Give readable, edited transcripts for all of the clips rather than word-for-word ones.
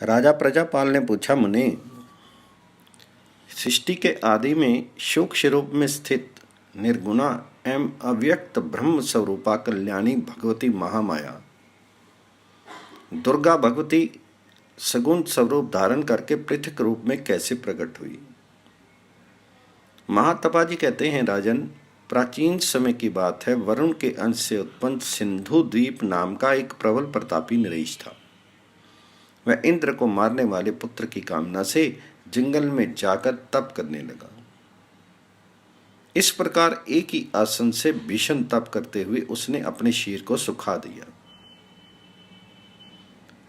राजा प्रजापाल ने पूछा, मुनि, सृष्टि के आदि में सूक्ष्म रूप में स्थित निर्गुणा एवं अव्यक्त ब्रह्म स्वरूपा कल्याणी भगवती महामाया दुर्गा भगवती सगुण स्वरूप धारण करके पृथक रूप में कैसे प्रकट हुई? महातपा जी कहते हैं, राजन, प्राचीन समय की बात है। वरुण के अंश से उत्पन्न सिंधु द्वीप नाम का एक प्रबल प्रतापी नरेश था। वह इंद्र को मारने वाले पुत्र की कामना से जंगल में जाकर तप करने लगा। इस प्रकार एक ही आसन से भीषण तप करते हुए उसने अपने शरीर को सुखा दिया।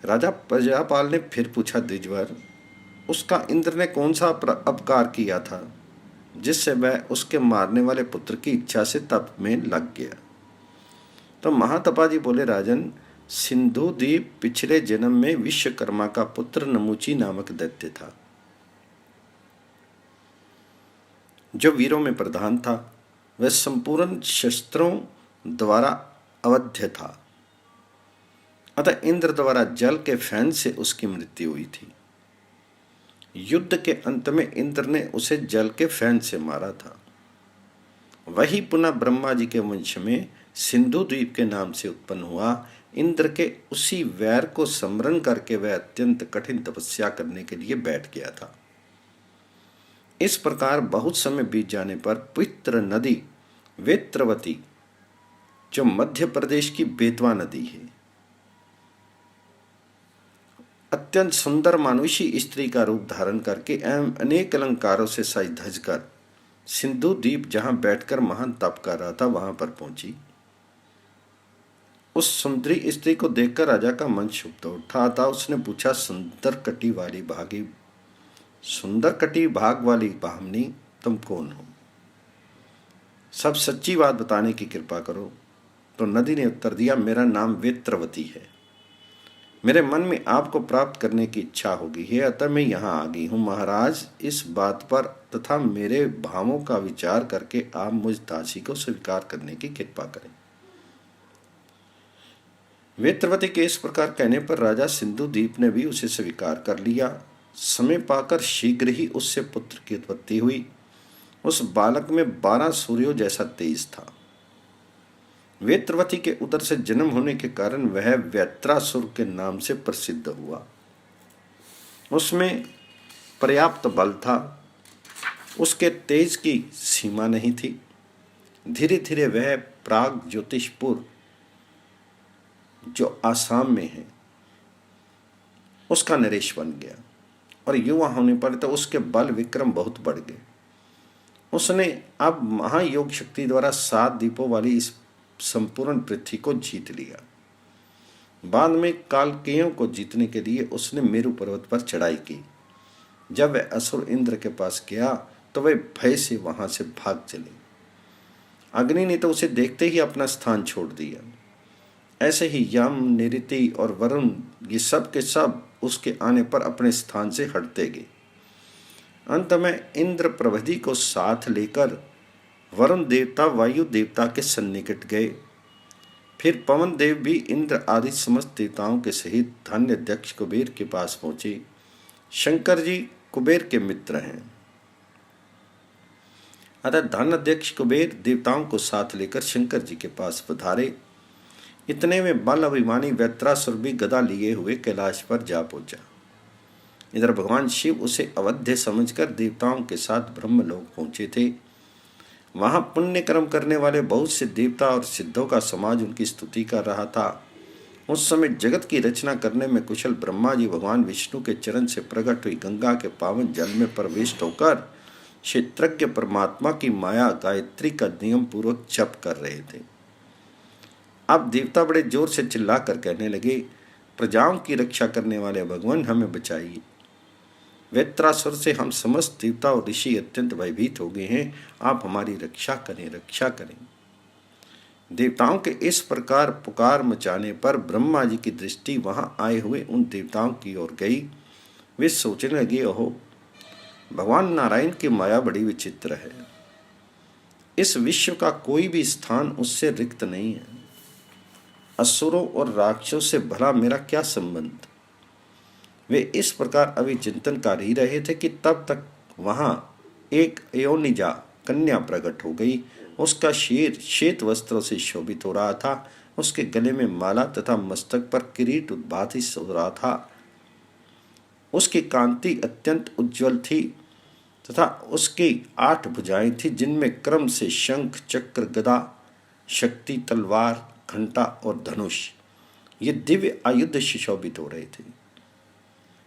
राजा प्रजापाल ने फिर पूछा, द्विजवर, उसका इंद्र ने कौन सा अपकार किया था जिससे वह उसके मारने वाले पुत्र की इच्छा से तप में लग गया? तो महातपा जी बोले, राजन, सिंधु द्वीप पिछले जन्म में विश्वकर्मा का पुत्र नमूची नामक दैत्य था, जो वीरों में प्रधान था। वह संपूर्ण शस्त्रों द्वारा अवध्य था, अतः इंद्र द्वारा जल के फैन से उसकी मृत्यु हुई थी। युद्ध के अंत में इंद्र ने उसे जल के फैन से मारा था। वही पुनः ब्रह्मा जी के वंश में सिंधु द्वीप के नाम से उत्पन्न हुआ। इंद्र के उसी वैर को स्मरण करके वह अत्यंत कठिन तपस्या करने के लिए बैठ गया था। इस प्रकार बहुत समय बीत जाने पर पवित्र नदी वेत्रवती, जो मध्य प्रदेश की बेतवा नदी है, अत्यंत सुंदर मानुषी स्त्री का रूप धारण करके एवं अनेक अलंकारों से सज धज कर सिंधु द्वीप जहां बैठकर महान तप कर रहा था वहां पर पहुंची। उस सुंदरी स्त्री को देखकर राजा का मन क्षुब्ध उठा था। उसने पूछा, सुंदर कटी भाग वाली भामनी, तुम कौन हो? सब सच्ची बात बताने की कृपा करो। तो नदी ने उत्तर दिया, मेरा नाम वेत्रवती है। मेरे मन में आपको प्राप्त करने की इच्छा होगी है, अतः मैं यहाँ आ गई हूँ। महाराज, इस बात पर तथा मेरे भावों का विचार करके आप मुझ दासी को स्वीकार करने की कृपा करें। वेत्रवती के इस प्रकार कहने पर राजा सिंधु द्वीप ने भी उसे स्वीकार कर लिया। समय पाकर शीघ्र ही उससे पुत्र की उत्पत्ति हुई। उस बालक में 12 सूर्यों जैसा तेज था। वेत्रवती के उदर से जन्म होने के कारण वह वैत्रासुर के नाम से प्रसिद्ध हुआ। उसमें पर्याप्त बल था, उसके तेज की सीमा नहीं थी। धीरे धीरे वह प्राग ज्योतिषपुर, जो आसाम में है, उसका नरेश बन गया और युवा होने पर तो उसके बल विक्रम बहुत बढ़ गए। उसने अब महायोग शक्ति द्वारा 7 द्वीपों वाली इस संपूर्ण पृथ्वी को जीत लिया। बाद में कालकेयों को जीतने के लिए उसने मेरु पर्वत पर चढ़ाई की। जब वह असुर इंद्र के पास गया तो वह भय से वहां से भाग चले। अग्नि ने तो उसे देखते ही अपना स्थान छोड़ दिया। ऐसे ही यम, निरति और वरुण, ये सब के सब उसके आने पर अपने स्थान से हटते गए। अंत में इंद्र प्रभृति को साथ लेकर वरुण देवता वायु देवता के सन्निकट गए। फिर पवन देव भी इंद्र आदि समस्त देवताओं के सहित धन्य अध्यक्ष कुबेर के पास पहुंचे। शंकर जी कुबेर के मित्र हैं, अतः धन अध्यक्ष कुबेर देवताओं को साथ लेकर शंकर जी के पास पधारे। इतने में बल अभिमानी वैत्रासुर भी गदा लिए हुए कैलाश पर जा पहुंचा। इधर भगवान शिव उसे अवध्य समझकर देवताओं के साथ ब्रह्मलोक पहुंचे थे। वहां पुण्य कर्म करने वाले बहुत से देवता और सिद्धों का समाज उनकी स्तुति कर रहा था। उस समय जगत की रचना करने में कुशल ब्रह्मा जी भगवान विष्णु के चरण से प्रकट हुई गंगा के पावन जल में प्रविष्ट होकर क्षेत्रज्ञ परमात्मा की माया गायत्री का नियम पूर्वक जप कर रहे थे। अब देवता बड़े जोर से चिल्लाकर कहने लगे, प्रजाओं की रक्षा करने वाले भगवान, हमें बचाइए। वैत्रासुर से हम समस्त देवता और ऋषि अत्यंत भयभीत हो गए हैं। आप हमारी रक्षा करें, रक्षा करें। देवताओं के इस प्रकार पुकार मचाने पर ब्रह्मा जी की दृष्टि वहां आए हुए उन देवताओं की ओर गई। वे सोचने लगे, ओहो, भगवान नारायण की माया बड़ी विचित्र है। इस विश्व का कोई भी स्थान उससे रिक्त नहीं है। असुरों और राक्षसों से भला मेरा क्या संबंध? वे इस प्रकार अभी चिंतन कर ही रहे थे कि तब तक वहां एक योनिजा कन्या प्रकट हो गई। उसका शीर श्वेत वस्त्रों से शोभित हो रहा था। उसके गले में माला तथा मस्तक पर किरीट उद्भासित हो रहा था। उसकी कांति अत्यंत उज्ज्वल थी तथा उसकी 8 भुजाएं थी, जिनमें क्रम से शंख, चक्र, गदा, शक्ति, तलवार, घंटा और धनुष ये दिव्य आयुध सुशोभित हो रहे थे।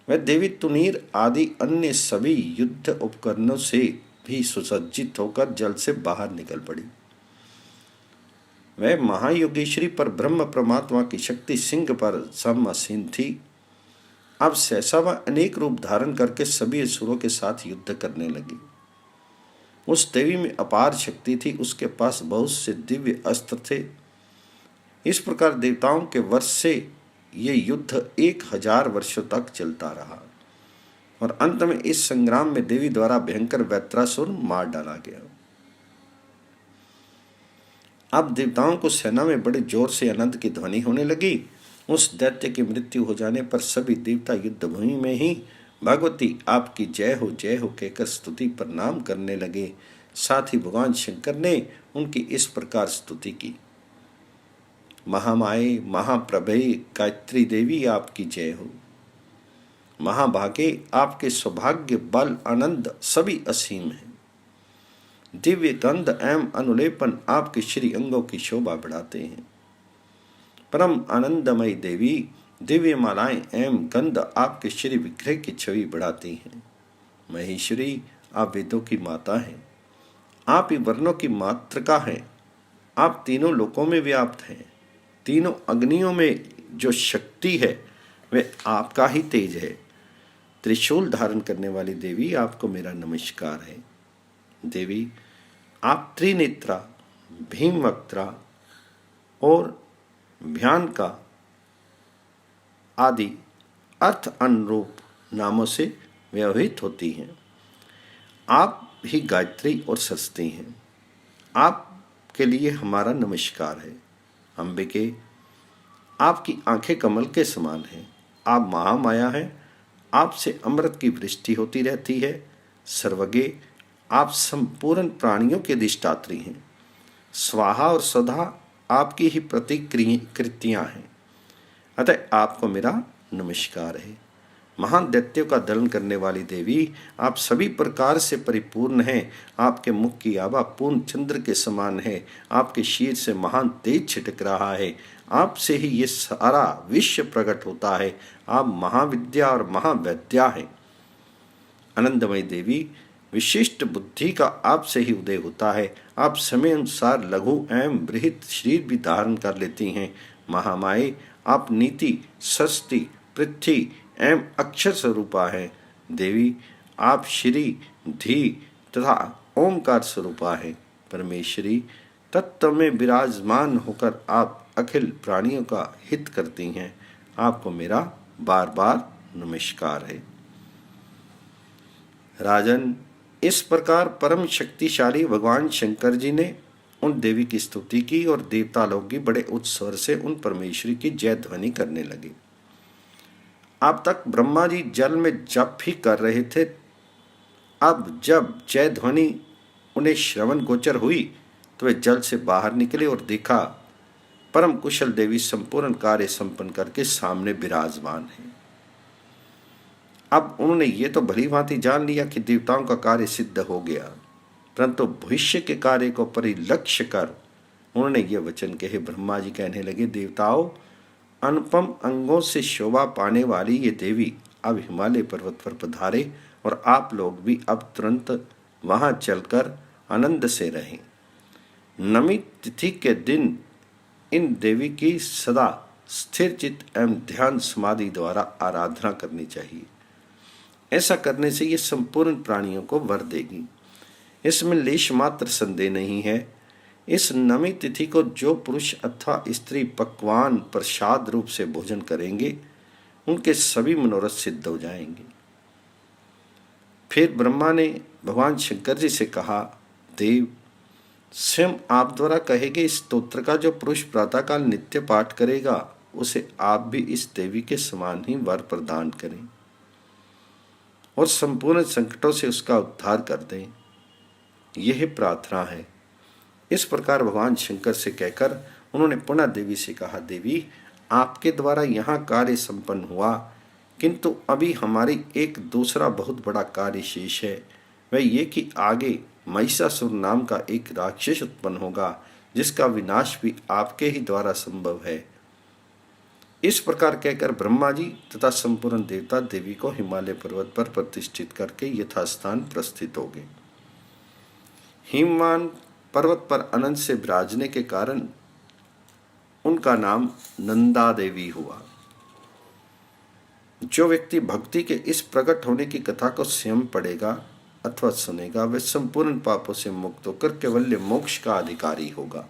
वह देवी तुनीर आदि अन्य सभी युद्ध उपकरणों से भी सुसज्जित होकर जल से बाहर निकल पड़ी। वह महायोगेश्वरी पर ब्रह्म परमात्मा की शक्ति सिंह पर समासीन थी। अब सहसा वह अनेक रूप धारण करके सभी असुरों के साथ युद्ध करने लगी। उस देवी में अपार शक्ति थी, उसके पास बहुत से दिव्य अस्त्र थे। इस प्रकार देवताओं के वर्ष से ये युद्ध 1000 वर्षों तक चलता रहा और अंत में इस संग्राम में देवी द्वारा भयंकर वैत्रासुर मार डाला गया। अब देवताओं को सेना में बड़े जोर से आनंद की ध्वनि होने लगी। उस दैत्य की मृत्यु हो जाने पर सभी देवता युद्ध भूमि में ही भगवती आपकी जय हो कहकर स्तुति प्रणाम करने लगे। साथ ही भगवान शंकर ने उनकी इस प्रकार स्तुति की। महामाये महाप्रभे गायत्री देवी आपकी जय हो। महाभागे आपके सौभाग्य बल आनंद सभी असीम है। दिव्य गंध एवं अनुलेपन आपके श्री अंगों की शोभा बढ़ाते हैं। परम आनंदमयी देवी दिव्य मालाएं एवं गंध आपके श्री विग्रह की छवि बढ़ाती हैं। महेश्वरी आप वेदों की माता हैं। आप ही वर्णों की मातृका हैं। आप तीनों लोकों में व्याप्त हैं। तीनों अग्नियों में जो शक्ति है वह आपका ही तेज है। त्रिशूल धारण करने वाली देवी आपको मेरा नमस्कार है। देवी आप त्रिनेत्रा, भीमवक्त्रा और भयान का आदि अर्थ अनुरूप नामों से व्यवहित होती हैं। आप ही गायत्री और सरस्वती हैं। आपके लिए हमारा नमस्कार है। अंबिके आपकी आंखें कमल के समान हैं। आप महामाया हैं। आपसे अमृत की वृष्टि होती रहती है। सर्वज्ञ आप संपूर्ण प्राणियों के अधिष्ठात्री हैं। स्वाहा और सदा आपकी ही प्रतिकृतियां हैं। अतः आपको मेरा नमस्कार है। महान दैत्यों का दलन करने वाली देवी आप सभी प्रकार से परिपूर्ण हैं। आपके मुख की आभा पूर्ण चंद्र के समान है। आपके शीर से महान तेज छिटक रहा है। आपसे ही ये सारा विश्व प्रकट होता है। आप महाविद्या और महावैद्या हैं। आनंदमयी देवी विशिष्ट बुद्धि का आपसे ही उदय होता है। आप समय अनुसार लघु एवं बृहत शरीर भी धारण कर लेती हैं। महामाये आप नीति, सरस्वती, पृथ्वी एवं अक्षर स्वरूपा है। देवी आप श्री, धी तथा ओंकार स्वरूपा है। परमेश्वरी तत्व में विराजमान होकर आप अखिल प्राणियों का हित करती हैं। आपको मेरा बार बार नमस्कार है। राजन, इस प्रकार परम शक्तिशाली भगवान शंकर जी ने उन देवी की स्तुति की और देवता लोग भी बड़े उत्सव से उन परमेश्वरी की जय ध्वनि करने लगे। अब तक ब्रह्मा जी जल में जप ही कर रहे थे। अब जब जय ध्वनि उन्हें श्रवण गोचर हुई तो वे जल से बाहर निकले और देखा परम कुशल देवी संपूर्ण कार्य संपन्न करके सामने विराजमान है। अब उन्होंने ये तो भली भांति जान लिया कि देवताओं का कार्य सिद्ध हो गया, परंतु भविष्य के कार्य को परिलक्ष्य कर उन्होंने ये वचन कहे। ब्रह्मा जी कहने लगे, देवताओं, अनुपम अंगों से शोभा पाने वाली ये देवी अब हिमालय पर्वत पर पधारे और आप लोग भी अब तुरंत वहां चलकर आनंद से रहें। नवमी तिथि के दिन इन देवी की सदा स्थिर चित्त एवं ध्यान समाधि द्वारा आराधना करनी चाहिए। ऐसा करने से ये संपूर्ण प्राणियों को वर देगी। इसमें लेश मात्र संदेह नहीं है। इस नवमी तिथि को जो पुरुष अथवा स्त्री पकवान प्रसाद रूप से भोजन करेंगे उनके सभी मनोरथ सिद्ध हो जाएंगे। फिर ब्रह्मा ने भगवान शंकर जी से कहा, देव, स्वयं आप द्वारा कहे गए इस स्तोत्र का जो पुरुष प्रातःकाल नित्य पाठ करेगा उसे आप भी इस देवी के समान ही वर प्रदान करें। और संपूर्ण संकटों से उसका उद्धार कर दें, यह प्रार्थना है। इस प्रकार भगवान शंकर से कहकर उन्होंने पुनः देवी से कहा, देवी आपके द्वारा यहाँ कार्य संपन्न हुआ, किंतु अभी हमारी एक दूसरा बहुत बड़ा कार्य शेष है। वह ये कि आगे महिषासुर नाम का एक राक्षस उत्पन्न होगा, जिसका विनाश भी आपके ही द्वारा संभव है। इस प्रकार कहकर ब्रह्मा जी तथा संपूर्ण देवता देवी को हिमालय पर्वत पर प्रतिष्ठित करके यथास्थान प्रस्थित हो गए। हिमवान पर्वत पर अनंत से विराजने के कारण उनका नाम नंदा देवी हुआ। जो व्यक्ति भक्ति के इस प्रकट होने की कथा को स्वयं पढ़ेगा अथवा सुनेगा, वह संपूर्ण पापों से मुक्त होकर केवल मोक्ष का अधिकारी होगा।